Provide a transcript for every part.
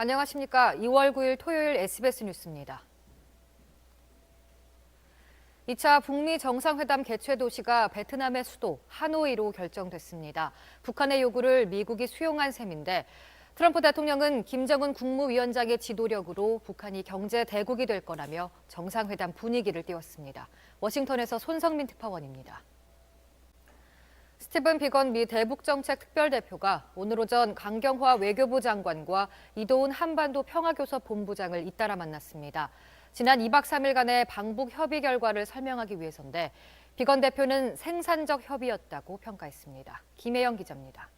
안녕하십니까. 2월 9일 토요일 SBS 뉴스입니다. 2차 북미 정상회담 개최 도시가 베트남의 수도 하노이로 결정됐습니다. 북한의 요구를 미국이 수용한 셈인데 트럼프 대통령은 김정은 국무위원장의 지도력으로 북한이 경제 대국이 될 거라며 정상회담 분위기를 띄웠습니다. 워싱턴에서 손성민 특파원입니다. 스티븐 비건 미 대북정책특별대표가 오늘 오전 강경화 외교부 장관과 이도훈 한반도 평화교섭 본부장을 잇따라 만났습니다. 지난 2박 3일간의 방북 협의 결과를 설명하기 위해서인데 비건 대표는 생산적 협의였다고 평가했습니다. 김혜영 기자입니다.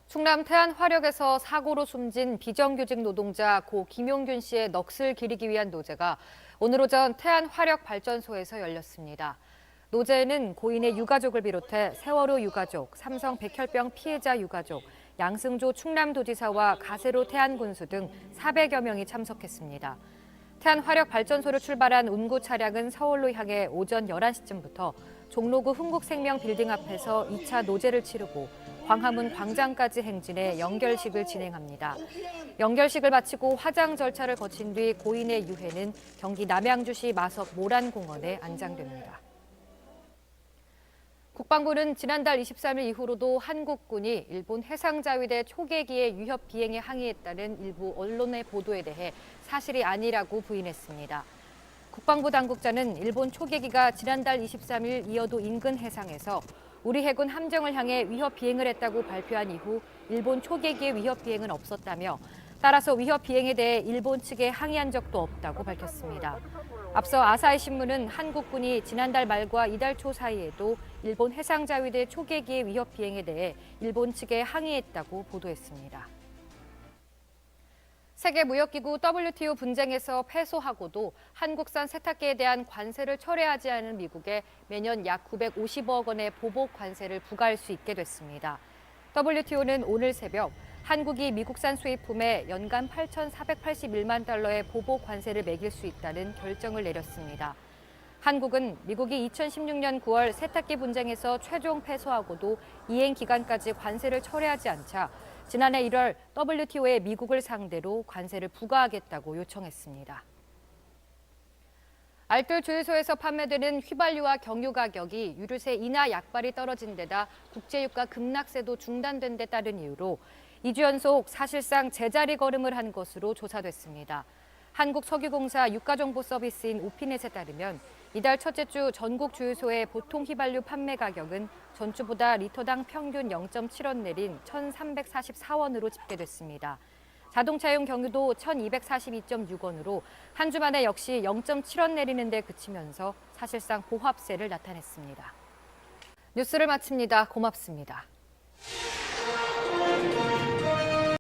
충남 태안화력에서 사고로 숨진 비정규직 노동자 고 김용균 씨의 넋을 기리기 위한 노제가 오늘 오전 태안화력발전소에서 열렸습니다. 노제에는 고인의 유가족을 비롯해 세월호 유가족, 삼성 백혈병 피해자 유가족, 양승조 충남도지사와 가세로 태안군수 등 400여 명이 참석했습니다. 태안화력발전소를 출발한 운구 차량은 서울로 향해 오전 11시쯤부터 종로구 흥국생명 빌딩 앞에서 2차 노제를 치르고 광화문 광장까지 행진해 연결식을 진행합니다. 연결식을 마치고 화장 절차를 거친 뒤 고인의 유해는 경기 남양주시 마석 모란공원에 안장됩니다. 국방부는 지난달 23일 이후로도 한국군이 일본 해상자위대 초계기의 위협 비행에 항의했다는 일부 언론의 보도에 대해 사실이 아니라고 부인했습니다. 국방부 당국자는 일본 초계기가 지난달 23일 이어도 인근 해상에서 우리 해군 함정을 향해 위협 비행을 했다고 발표한 이후 일본 초계기의 위협 비행은 없었다며 따라서 위협 비행에 대해 일본 측에 항의한 적도 없다고 밝혔습니다. 앞서 아사히 신문은 한국군이 지난달 말과 이달 초 사이에도 일본 해상자위대 초계기의 위협 비행에 대해 일본 측에 항의했다고 보도했습니다. 세계무역기구 WTO 분쟁에서 패소하고도 한국산 세탁기에 대한 관세를 철회하지 않은 미국에 매년 약 950억 원의 보복 관세를 부과할 수 있게 됐습니다. WTO는 오늘 새벽 한국이 미국산 수입품에 연간 8,481만 달러의 보복 관세를 매길 수 있다는 결정을 내렸습니다. 한국은 미국이 2016년 9월 세탁기 분쟁에서 최종 패소하고도 이행 기간까지 관세를 철회하지 않자 지난해 1월 WTO에 미국을 상대로 관세를 부과하겠다고 요청했습니다. 알뜰 주유소에서 판매되는 휘발유와 경유 가격이 유류세 인하 약발이 떨어진 데다 국제유가 급락세도 중단된 데 따른 이유로 2주 연속 사실상 제자리 걸음을 한 것으로 조사됐습니다. 한국석유공사 유가정보 서비스인 오피넷에 따르면 이달 첫째 주 전국 주유소의 보통 휘발유 판매 가격은 전주보다 리터당 평균 0.7원 내린 1,344원으로 집계됐습니다. 자동차용 경유도 1,242.6원으로 한 주 만에 역시 0.7원 내리는 데 그치면서 사실상 보합세를 나타냈습니다. 뉴스를 마칩니다. 고맙습니다.